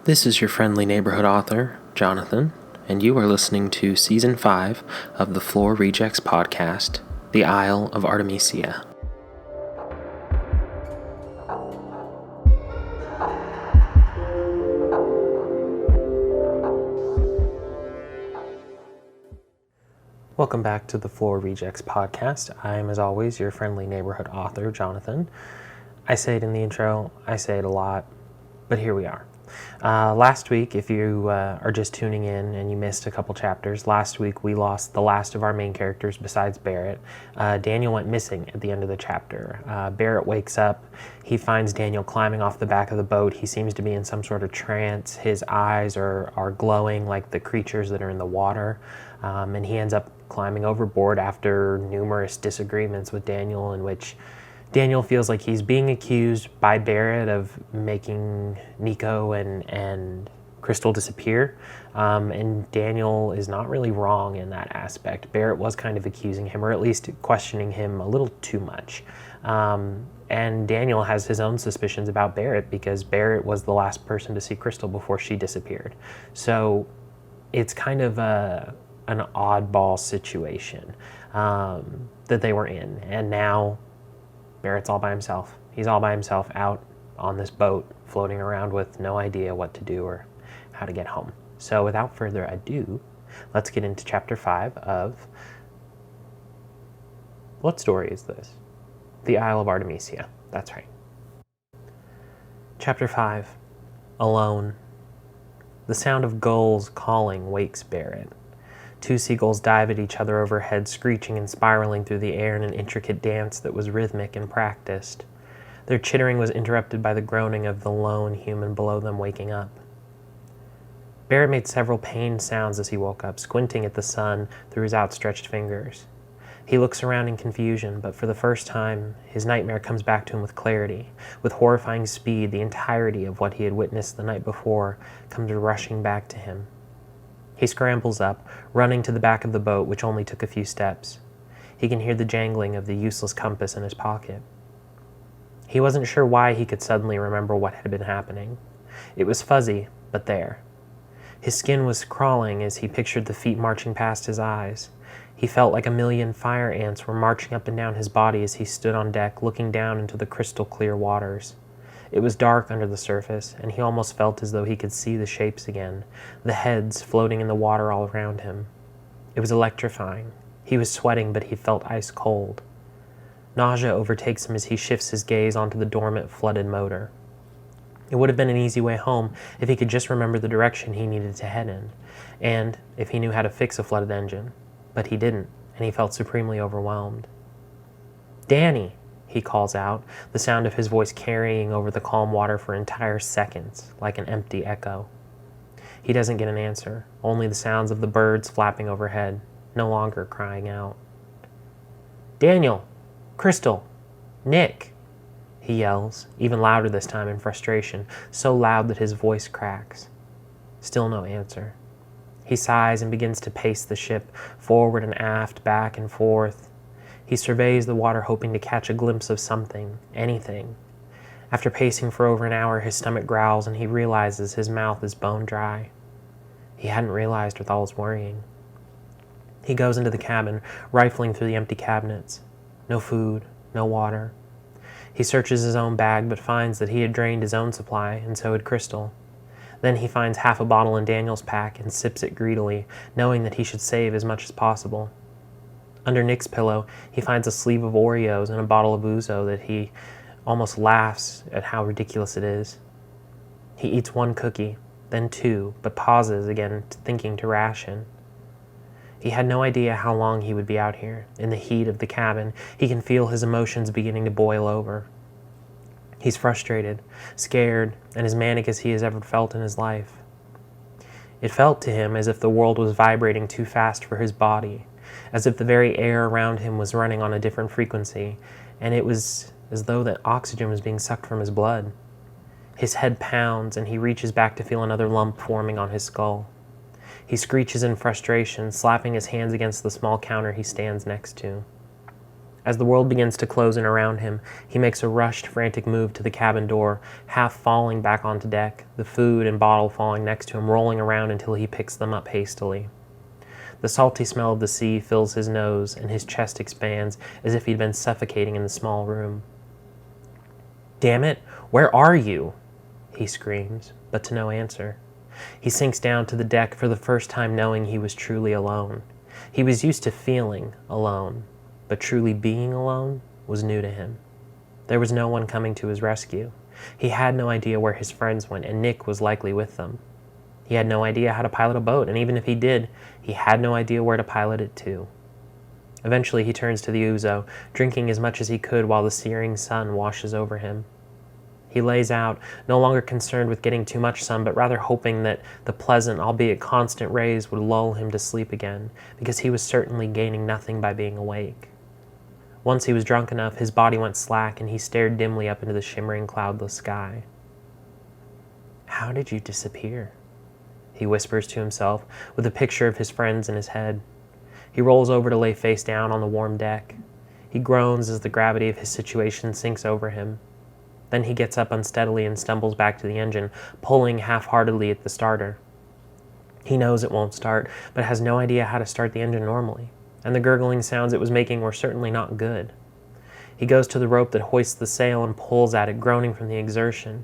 This is your friendly neighborhood author, Jonathan, and you are listening to Season 5 of the Floor Rejects podcast, The Isle of Artemisia. Welcome back to the Floor Rejects podcast. I am, as always, your friendly neighborhood author, Jonathan. I say it in the intro, I say it a lot, but here we are. Last week, if you are just tuning in and you missed a couple chapters, last week we lost the last of our main characters besides Barrett. Daniel went missing at the end of the chapter. Barrett wakes up. He finds Daniel climbing off the back of the boat. He seems to be in some sort of trance. His eyes are glowing like the creatures that are in the water. And he ends up climbing overboard after numerous disagreements with Daniel, in which Daniel feels like he's being accused by Barrett of making Nico and Crystal disappear, and Daniel is not really wrong in that aspect. Barrett was kind of accusing him, or at least questioning him a little too much. And Daniel has his own suspicions about Barrett because Barrett was the last person to see Crystal before she disappeared. So it's kind of an oddball situation that they were in, and now Barrett's all by himself. He's all by himself out on this boat, floating around with no idea what to do or how to get home. So without further ado, let's get into Chapter 5 of... What story is this? The Isle of Artemisia. That's right. Chapter 5. Alone. The sound of gulls calling wakes Barrett. Two seagulls dive at each other overhead, screeching and spiraling through the air in an intricate dance that was rhythmic and practiced. Their chittering was interrupted by the groaning of the lone human below them waking up. Barrett made several pained sounds as he woke up, squinting at the sun through his outstretched fingers. He looks around in confusion, but for the first time, his nightmare comes back to him with clarity. With horrifying speed, the entirety of what he had witnessed the night before comes rushing back to him. He scrambles up, running to the back of the boat, which only took a few steps. He can hear the jangling of the useless compass in his pocket. He wasn't sure why he could suddenly remember what had been happening. It was fuzzy, but there. His skin was crawling as he pictured the feet marching past his eyes. He felt like a million fire ants were marching up and down his body as he stood on deck, looking down into the crystal-clear waters. It was dark under the surface, and he almost felt as though he could see the shapes again, the heads floating in the water all around him. It was electrifying. He was sweating, but he felt ice cold. Nausea overtakes him as he shifts his gaze onto the dormant, flooded motor. It would have been an easy way home if he could just remember the direction he needed to head in, and if he knew how to fix a flooded engine. But he didn't, and he felt supremely overwhelmed. "Danny!" he calls out, the sound of his voice carrying over the calm water for entire seconds, like an empty echo. He doesn't get an answer, only the sounds of the birds flapping overhead, no longer crying out. "Daniel! Crystal! Nick!" he yells, even louder this time in frustration, so loud that his voice cracks. Still no answer. He sighs and begins to pace the ship, forward and aft, back and forth. He surveys the water, hoping to catch a glimpse of something, anything. After pacing for over an hour, his stomach growls and he realizes his mouth is bone dry. He hadn't realized with all his worrying. He goes into the cabin, rifling through the empty cabinets. No food, no water. He searches his own bag, but finds that he had drained his own supply, and so had Crystal. Then he finds half a bottle in Daniel's pack and sips it greedily, knowing that he should save as much as possible. Under Nick's pillow, he finds a sleeve of Oreos and a bottle of ouzo that he almost laughs at how ridiculous it is. He eats one cookie, then two, but pauses again, thinking to ration. He had no idea how long he would be out here. In the heat of the cabin, he can feel his emotions beginning to boil over. He's frustrated, scared, and as manic as he has ever felt in his life. It felt to him as if the world was vibrating too fast for his body, as if the very air around him was running on a different frequency, and it was as though that oxygen was being sucked from his blood. His head pounds, and he reaches back to feel another lump forming on his skull. He screeches in frustration, slapping his hands against the small counter he stands next to. As the world begins to close in around him, he makes a rushed, frantic move to the cabin door, half falling back onto deck, the food and bottle falling next to him, rolling around until he picks them up hastily. The salty smell of the sea fills his nose, and his chest expands as if he'd been suffocating in the small room. "Damn it, where are you?" he screams, but to no answer. He sinks down to the deck for the first time, knowing he was truly alone. He was used to feeling alone, but truly being alone was new to him. There was no one coming to his rescue. He had no idea where his friends went, and Nick was likely with them. He had no idea how to pilot a boat, and even if he did, he had no idea where to pilot it to. Eventually, he turns to the ouzo, drinking as much as he could while the searing sun washes over him. He lays out, no longer concerned with getting too much sun, but rather hoping that the pleasant, albeit constant rays would lull him to sleep again, because he was certainly gaining nothing by being awake. Once he was drunk enough, his body went slack, and he stared dimly up into the shimmering, cloudless sky. "How did you disappear?" he whispers to himself, with a picture of his friends in his head. He rolls over to lay face down on the warm deck. He groans as the gravity of his situation sinks over him. Then he gets up unsteadily and stumbles back to the engine, pulling half-heartedly at the starter. He knows it won't start, but has no idea how to start the engine normally, and the gurgling sounds it was making were certainly not good. He goes to the rope that hoists the sail and pulls at it, groaning from the exertion.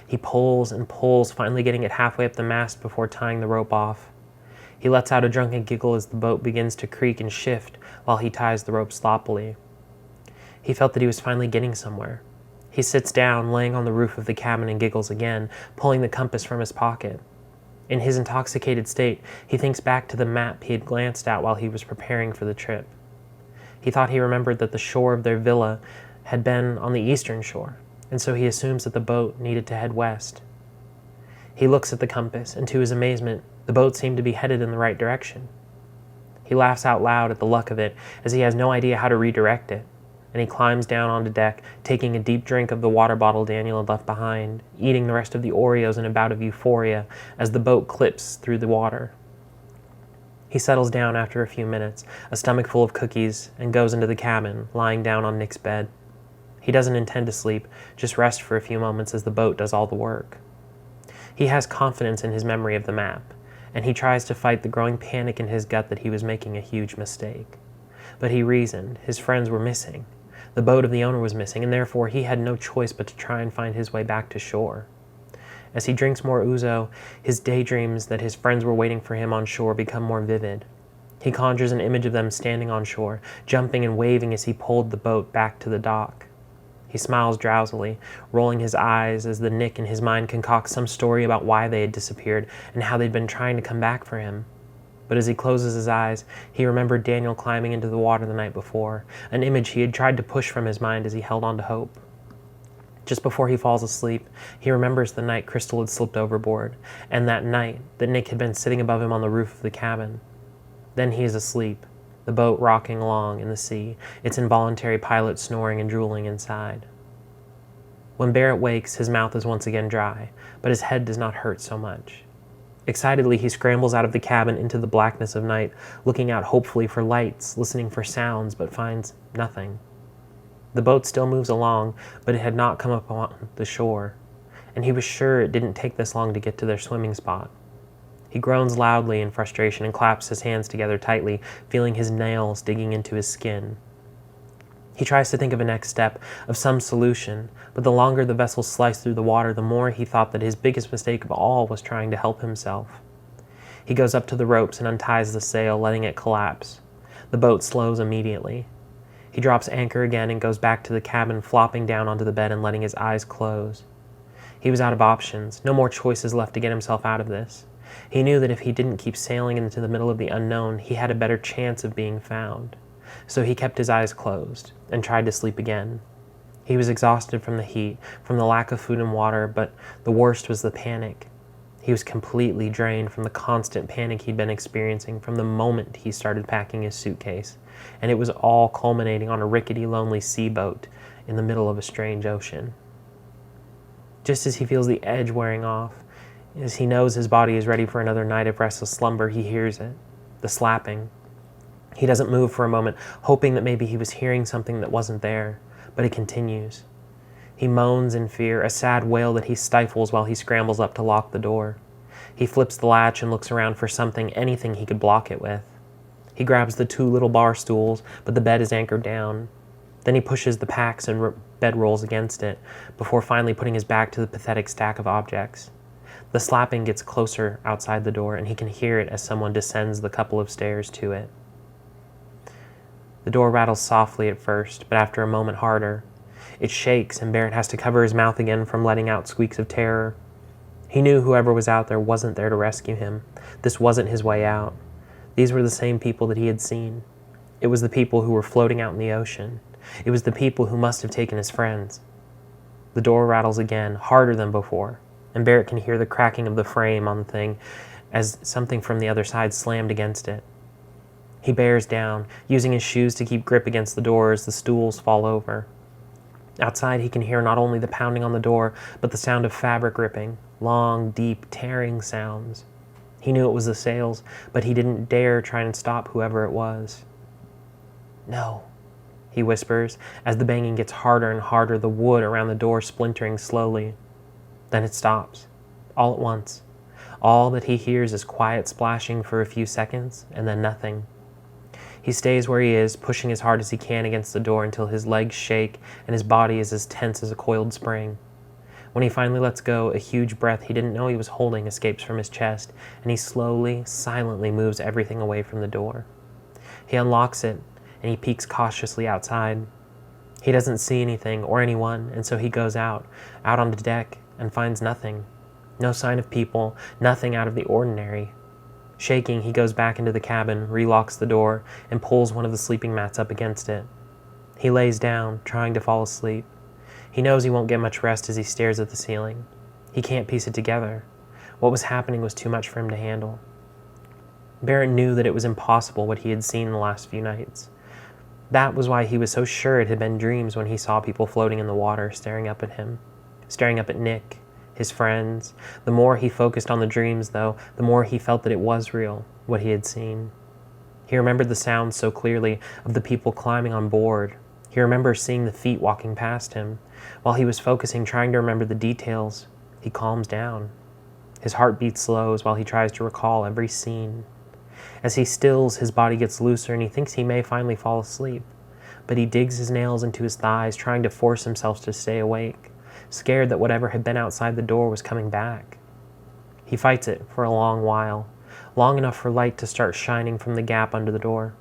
He pulls and pulls, finally getting it halfway up the mast before tying the rope off. He lets out a drunken giggle as the boat begins to creak and shift while he ties the rope sloppily. He felt that he was finally getting somewhere. He sits down, laying on the roof of the cabin, and giggles again, pulling the compass from his pocket. In his intoxicated state, he thinks back to the map he had glanced at while he was preparing for the trip. He thought he remembered that the shore of their villa had been on the eastern shore, and so he assumes that the boat needed to head west. He looks at the compass, and to his amazement, the boat seemed to be headed in the right direction. He laughs out loud at the luck of it, as he has no idea how to redirect it, and he climbs down onto deck, taking a deep drink of the water bottle Daniel had left behind, eating the rest of the Oreos in a bout of euphoria as the boat clips through the water. He settles down after a few minutes, a stomach full of cookies, and goes into the cabin, lying down on Nick's bed. He doesn't intend to sleep, just rest for a few moments as the boat does all the work. He has confidence in his memory of the map, and he tries to fight the growing panic in his gut that he was making a huge mistake. But he reasoned, his friends were missing. The boat of the owner was missing, and therefore he had no choice but to try and find his way back to shore. As he drinks more ouzo, his daydreams that his friends were waiting for him on shore become more vivid. He conjures an image of them standing on shore, jumping and waving as he pulled the boat back to the dock. He smiles drowsily, rolling his eyes as the Nick in his mind concocts some story about why they had disappeared and how they'd been trying to come back for him. But as he closes his eyes, he remembered Daniel climbing into the water the night before, an image he had tried to push from his mind as he held on to hope. Just before he falls asleep, he remembers the night Crystal had slipped overboard, and that night that Nick had been sitting above him on the roof of the cabin. Then he is asleep, the boat rocking along in the sea, its involuntary pilot snoring and drooling inside. When Barrett wakes, his mouth is once again dry, but his head does not hurt so much. Excitedly, he scrambles out of the cabin into the blackness of night, looking out hopefully for lights, listening for sounds, but finds nothing. The boat still moves along, but it had not come up on the shore, and he was sure it didn't take this long to get to their swimming spot. He groans loudly in frustration and claps his hands together tightly, feeling his nails digging into his skin. He tries to think of a next step, of some solution, but the longer the vessel sliced through the water, the more he thought that his biggest mistake of all was trying to help himself. He goes up to the ropes and unties the sail, letting it collapse. The boat slows immediately. He drops anchor again and goes back to the cabin, flopping down onto the bed and letting his eyes close. He was out of options, no more choices left to get himself out of this. He knew that if he didn't keep sailing into the middle of the unknown, he had a better chance of being found. So he kept his eyes closed and tried to sleep again. He was exhausted from the heat, from the lack of food and water, but the worst was the panic. He was completely drained from the constant panic he'd been experiencing from the moment he started packing his suitcase, and it was all culminating on a rickety, lonely seaboat in the middle of a strange ocean. Just as he feels the edge wearing off, as he knows his body is ready for another night of restless slumber, he hears it, the slapping. He doesn't move for a moment, hoping that maybe he was hearing something that wasn't there, but it continues. He moans in fear, a sad wail that he stifles while he scrambles up to lock the door. He flips the latch and looks around for something, anything he could block it with. He grabs the 2 little bar stools, but the bed is anchored down. Then he pushes the packs and bedrolls against it, before finally putting his back to the pathetic stack of objects. The slapping gets closer outside the door, and he can hear it as someone descends the couple of stairs to it. The door rattles softly at first, but after a moment harder. It shakes, and Barrett has to cover his mouth again from letting out squeaks of terror. He knew whoever was out there wasn't there to rescue him. This wasn't his way out. These were the same people that he had seen. It was the people who were floating out in the ocean. It was the people who must have taken his friends. The door rattles again, harder than before, and Barrett can hear the cracking of the frame on the thing as something from the other side slammed against it. He bears down, using his shoes to keep grip against the door as the stools fall over. Outside, he can hear not only the pounding on the door, but the sound of fabric ripping, long, deep, tearing sounds. He knew it was the sails, but he didn't dare try and stop whoever it was. "No," he whispers, as the banging gets harder and harder, the wood around the door splintering slowly. Then it stops, all at once. All that he hears is quiet splashing for a few seconds, and then nothing. He stays where he is, pushing as hard as he can against the door until his legs shake and his body is as tense as a coiled spring. When he finally lets go, a huge breath he didn't know he was holding escapes from his chest, and he slowly, silently moves everything away from the door. He unlocks it, and he peeks cautiously outside. He doesn't see anything or anyone, and so he goes out on the deck, and finds nothing. No sign of people, nothing out of the ordinary. Shaking, he goes back into the cabin, relocks the door, and pulls one of the sleeping mats up against it. He lays down, trying to fall asleep. He knows he won't get much rest as he stares at the ceiling. He can't piece it together. What was happening was too much for him to handle. Barrett knew that it was impossible what he had seen the last few nights. That was why he was so sure it had been dreams when he saw people floating in the water, staring up at him, staring up at Nick, his friends. The more he focused on the dreams, though, the more he felt that it was real, what he had seen. He remembered the sounds so clearly of the people climbing on board. He remembered seeing the feet walking past him. While he was focusing, trying to remember the details, he calms down. His heartbeat slows while he tries to recall every scene. As he stills, his body gets looser and he thinks he may finally fall asleep. But he digs his nails into his thighs, trying to force himself to stay awake, scared that whatever had been outside the door was coming back. He fights it for a long while, long enough for light to start shining from the gap under the door.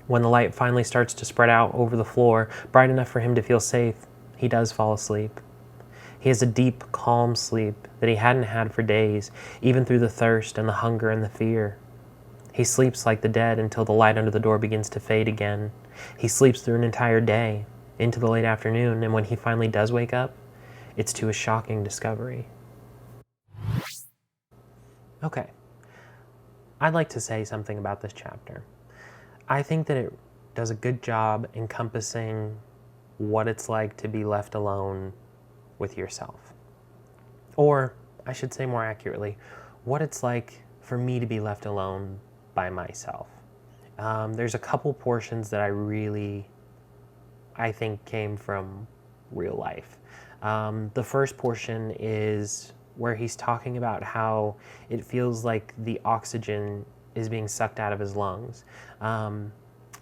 When the light finally starts to spread out over the floor, bright enough for him to feel safe, he does fall asleep. He has a deep, calm sleep that he hadn't had for days, even through the thirst and the hunger and the fear. He sleeps like the dead until the light under the door begins to fade again. He sleeps through an entire day, into the late afternoon, and when he finally does wake up, it's to a shocking discovery. Okay, I'd like to say something about this chapter. I think that it does a good job encompassing what it's like to be left alone with yourself. Or, I should say more accurately, what it's like for me to be left alone by myself. There's a couple portions that I think came from real life. The first portion is where he's talking about how it feels like the oxygen is being sucked out of his lungs.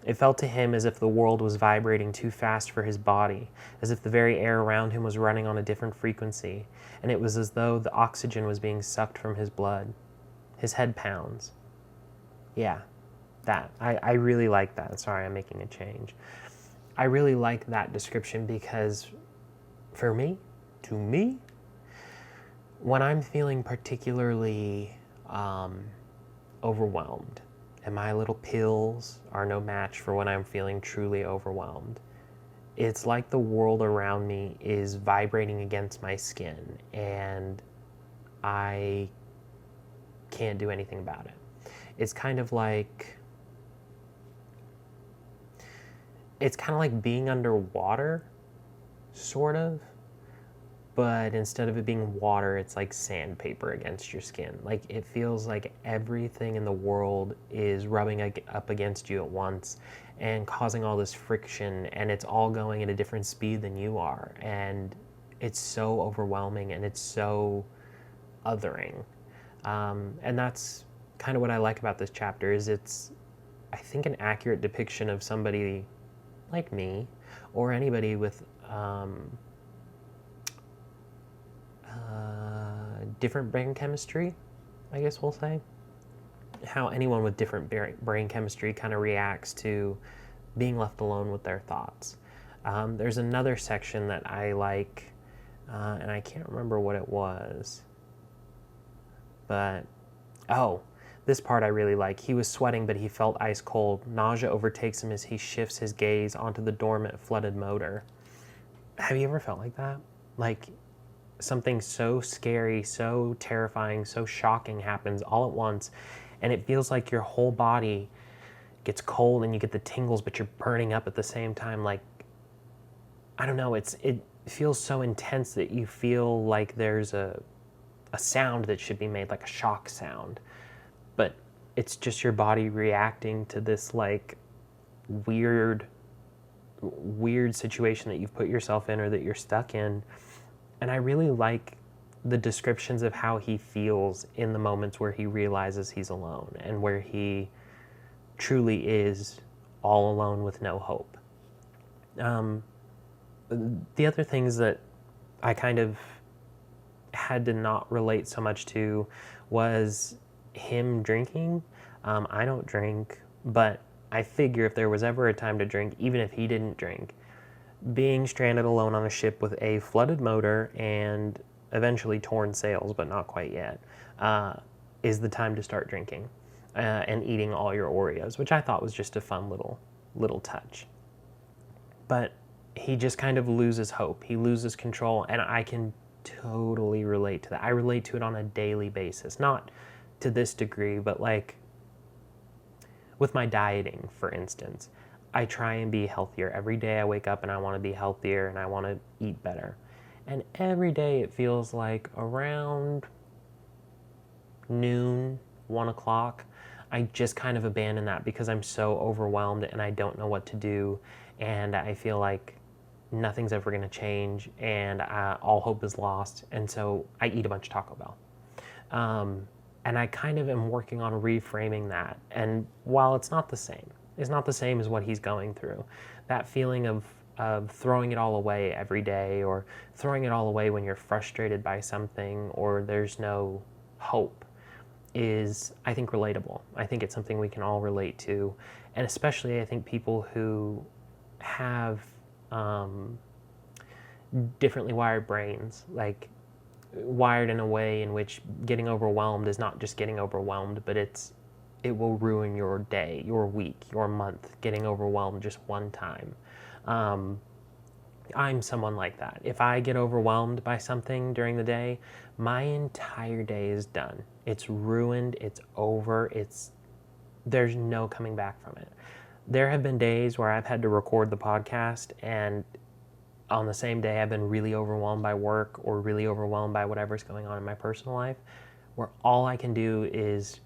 It felt to him as if the world was vibrating too fast for his body, as if the very air around him was running on a different frequency, and it was as though the oxygen was being sucked from his blood. His head pounds. Yeah, that. I really like that. Sorry, I'm making a change. I really like that description because for me, when I'm feeling particularly overwhelmed, and my little pills are no match for when I'm feeling truly overwhelmed, it's like the world around me is vibrating against my skin, and I can't do anything about it. It's kind of like being underwater, sort of. but instead of it being water, it's like sandpaper against your skin. Like, it feels like everything in the world is rubbing up against you at once and causing all this friction, and it's all going at a different speed than you are. And it's so overwhelming, and it's so othering. And that's kind of what I like about this chapter, is it's, I think, an accurate depiction of somebody like me, or anybody with different brain chemistry, I guess we'll say. How anyone with different brain chemistry kind of reacts to being left alone with their thoughts. There's another section that I like, and I can't remember what it was, but, this part I really like. He was sweating, but he felt ice cold. Nausea overtakes him as he shifts his gaze onto the dormant, flooded motor. Have you ever felt like that? Like, something so scary, so terrifying, so shocking happens all at once, and it feels like your whole body gets cold and you get the tingles, but you're burning up at the same time. Like, I don't know, it feels so intense that you feel like there's a sound that should be made, like a shock sound, but it's just your body reacting to this like weird situation that you've put yourself in or that you're stuck in. And I really like the descriptions of how he feels in the moments where he realizes he's alone and where he truly is all alone with no hope. The other things that I kind of had to not relate so much to was him drinking. I don't drink, but I figure if there was ever a time to drink, even if he didn't drink, being stranded alone on a ship with a flooded motor and eventually torn sails, but not quite yet, is the time to start drinking and eating all your Oreos, which I thought was just a fun little touch. But he just kind of loses hope. He loses control, and I can totally relate to that. I relate to it on a daily basis, not to this degree, but like with my dieting, for instance. I try and be healthier. Every day I wake up and I want to be healthier and I want to eat better. And every day it feels like around noon, 1 o'clock, I just kind of abandon that because I'm so overwhelmed and I don't know what to do. And I feel like nothing's ever going to change and all hope is lost. And so I eat a bunch of Taco Bell. And I kind of am working on reframing that. And while it's not the same as what he's going through, that feeling of throwing it all away every day, or throwing it all away when you're frustrated by something or there's no hope, is, I think, relatable. I think it's something we can all relate to. And especially, I think, people who have differently wired brains, like wired in a way in which getting overwhelmed is not just getting overwhelmed, but it will ruin your day, your week, your month, getting overwhelmed just one time. I'm someone like that. If I get overwhelmed by something during the day, my entire day is done. It's ruined, it's over, there's no coming back from it. There have been days where I've had to record the podcast, and on the same day I've been really overwhelmed by work or really overwhelmed by whatever's going on in my personal life, where all I can do is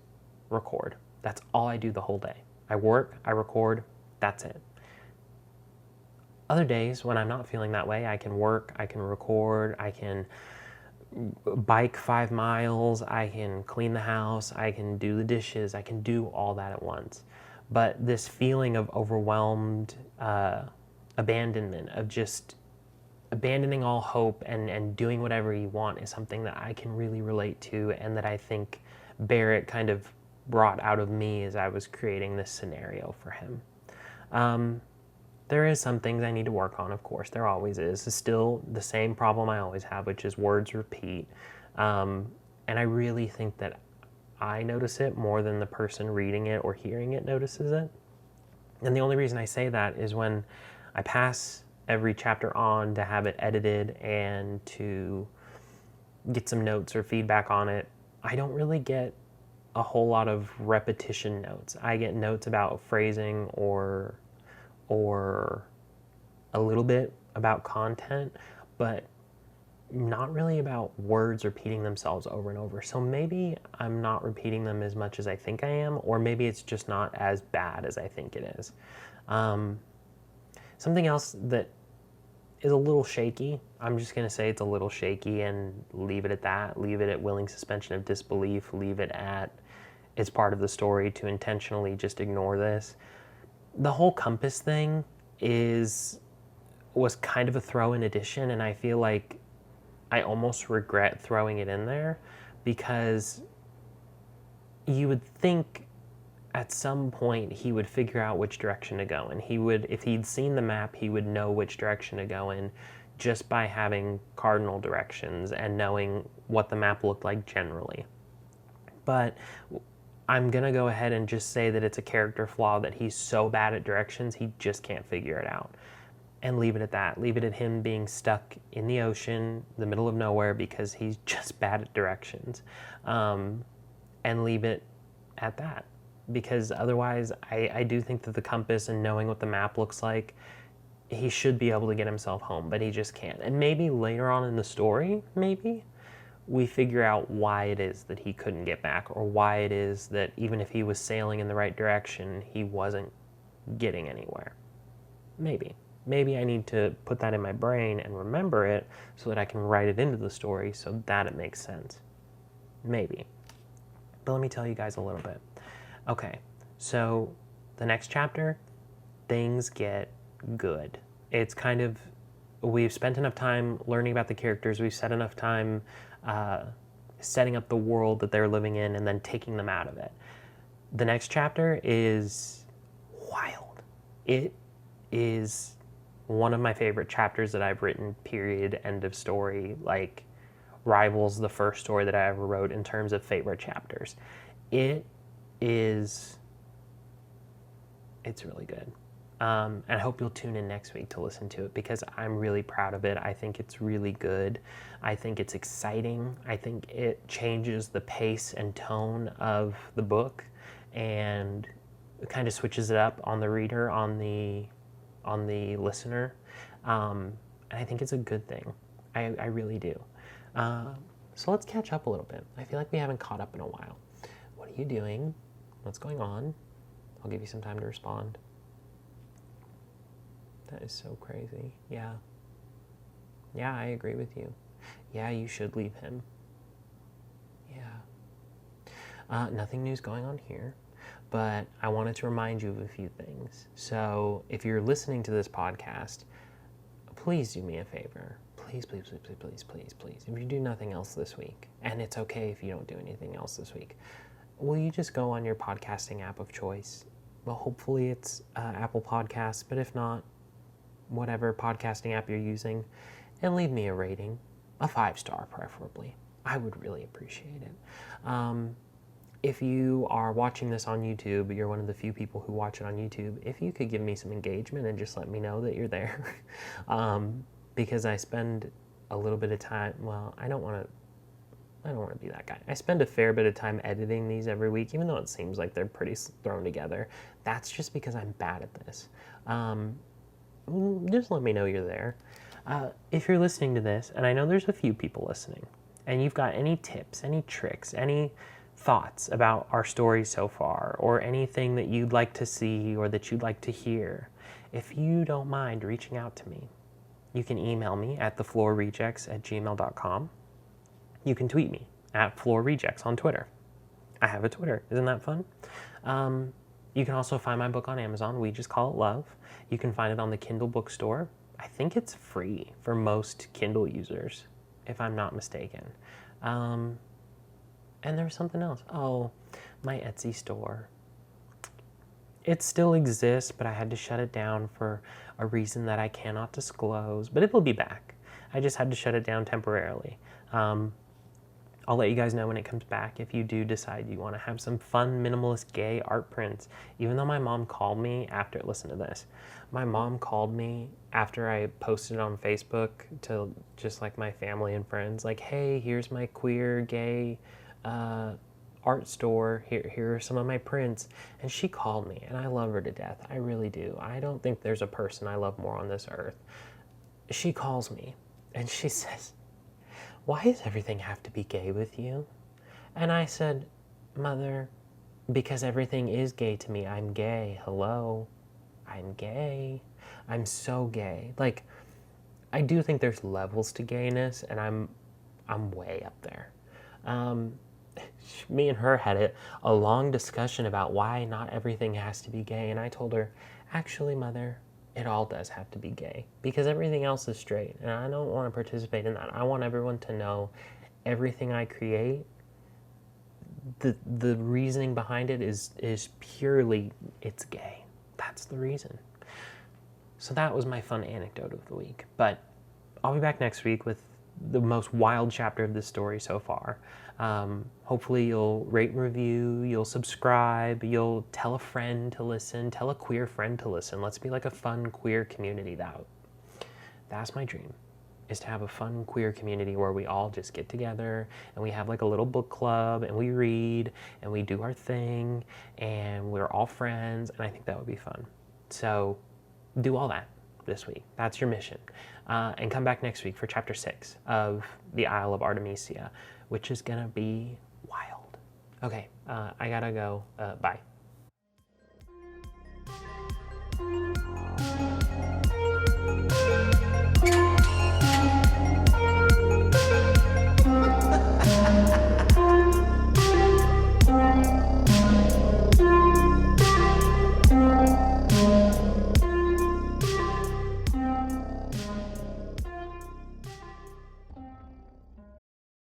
record. That's all I do the whole day. I work, I record, that's it. Other days when I'm not feeling that way, I can work, I can record, I can bike 5 miles, I can clean the house, I can do the dishes, I can do all that at once. But this feeling of overwhelmed abandonment, of just abandoning all hope and doing whatever you want, is something that I can really relate to, and that I think Barrett kind of brought out of me as I was creating this scenario for him. There is some things I need to work on, of course. There always is. It's still the same problem I always have, which is words repeat. And I really think that I notice it more than the person reading it or hearing it notices it. And the only reason I say that is when I pass every chapter on to have it edited and to get some notes or feedback on it, I don't really get a whole lot of repetition notes. I get notes about phrasing or a little bit about content, but not really about words repeating themselves over and over. So maybe I'm not repeating them as much as I think I am, or maybe it's just not as bad as I think it is. Something else that is a little shaky, I'm just going to say it's a little shaky and leave it at that. Leave it at willing suspension of disbelief. Leave it at it's part of the story to intentionally just ignore this. The whole compass thing was kind of a throw-in addition, and I feel like I almost regret throwing it in there, because you would think at some point he would figure out which direction to go in. He would, if he'd seen the map, he would know which direction to go in just by having cardinal directions and knowing what the map looked like generally. But I'm going to go ahead and just say that it's a character flaw, that he's so bad at directions, he just can't figure it out. And leave it at that. Leave it at him being stuck in the ocean, the middle of nowhere, because he's just bad at directions. And leave it at that. Because otherwise, I do think that the compass and knowing what the map looks like, he should be able to get himself home, but he just can't. And maybe later on in the story, maybe, we figure out why it is that he couldn't get back, or why it is that even if he was sailing in the right direction, he wasn't getting anywhere. Maybe I need to put that in my brain and remember it so that I can write it into the story so that it makes sense. Maybe. But let me tell you guys a little bit. Okay, so the next chapter, things get good. It's kind of, we've spent enough time learning about the characters, we've spent enough time setting up the world that they're living in and then taking them out of it. The next chapter is wild. It is one of my favorite chapters that I've written, period, end of story, like rivals the first story that I ever wrote in terms of favorite chapters. It's really good. And I hope you'll tune in next week to listen to it, because I'm really proud of it. I think it's really good. I think it's exciting. I think it changes the pace and tone of the book, and it kind of switches it up on the reader, on the listener. And I think it's a good thing. I really do. So let's catch up a little bit. I feel like we haven't caught up in a while. What are you doing? What's going on? I'll give you some time to respond. That is so crazy. Yeah. Yeah, I agree with you. Yeah, you should leave him. Yeah. Nothing new's going on here, but I wanted to remind you of a few things. So if you're listening to this podcast, please do me a favor. Please. If you do nothing else this week, and it's okay if you don't do anything else this week, will you just go on your podcasting app of choice? Well, hopefully it's Apple Podcasts, but if not, whatever podcasting app you're using, and leave me a rating, a 5-star preferably. I would really appreciate it. If you are watching this on YouTube, you're one of the few people who watch it on YouTube, if you could give me some engagement and just let me know that you're there. Because I spend a little bit of time, well, I don't want to be that guy. I spend a fair bit of time editing these every week, even though it seems like they're pretty thrown together. That's just because I'm bad at this. Just let me know you're there. If you're listening to this, and I know there's a few people listening, and you've got any tips, any tricks, any thoughts about our story so far, or anything that you'd like to see or that you'd like to hear, if you don't mind reaching out to me, you can email me at thefloorrejects@gmail.com. You can tweet me at floorrejects on Twitter. I have a Twitter. Isn't that fun? You can also find my book on Amazon. We Just Call It Love. You can find it on the Kindle bookstore. I think it's free for most Kindle users, if I'm not mistaken. And there was something else. Oh, my Etsy store. It still exists, but I had to shut it down for a reason that I cannot disclose. But it will be back. I just had to shut it down temporarily. I'll let you guys know when it comes back if you do decide you want to have some fun, minimalist, gay art prints. Even though my mom called me after, listen to this. My mom called me after I posted it on Facebook to just like my family and friends, like, hey, here's my queer, gay art store. Here are some of my prints. And she called me, and I love her to death. I really do. I don't think there's a person I love more on this earth. She calls me, and she says, why does everything have to be gay with you? And I said, Mother, because everything is gay to me. I'm gay. Hello. I'm gay. I'm so gay. Like, I do think there's levels to gayness, and I'm way up there. Me and her had a long discussion about why not everything has to be gay, and I told her, actually, Mother, it all does have to be gay, because everything else is straight, and I don't want to participate in that. I want everyone to know everything I create, the reasoning behind it is purely, it's gay. That's the reason. So that was my fun anecdote of the week. But I'll be back next week with the most wild chapter of this story so far. Hopefully you'll rate and review, you'll subscribe, you'll tell a friend to listen, tell a queer friend to listen. Let's be like a fun queer community. That's my dream, is to have a fun queer community where we all just get together and we have like a little book club and we read and we do our thing and we're all friends, and I think that would be fun. So do all that this week. That's your mission. And come back next week for chapter 6 of the Isle of Artemisia, which is gonna be wild. Okay, I gotta go. Bye.